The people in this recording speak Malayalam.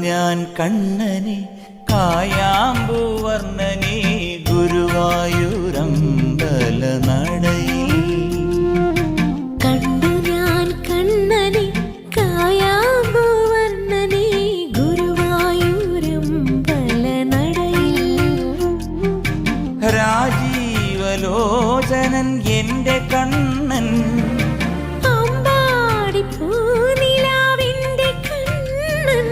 ഞാൻ കണ്ണനെ കായാമ്പൂവർണ്ണനെ ഗുരുവായൂരമ്പല നടയിൽ. കണ്ടു ഞാൻ കണ്ണനെ കായാമ്പൂവർണ്ണനെ ഗുരുവായൂരമ്പല നടയിൽ. രാജീവലോചനൻ എന്റെ കണ്ണൻ, അമ്പാടി പൂനിലാവിന്റെ കണ്ണൻ.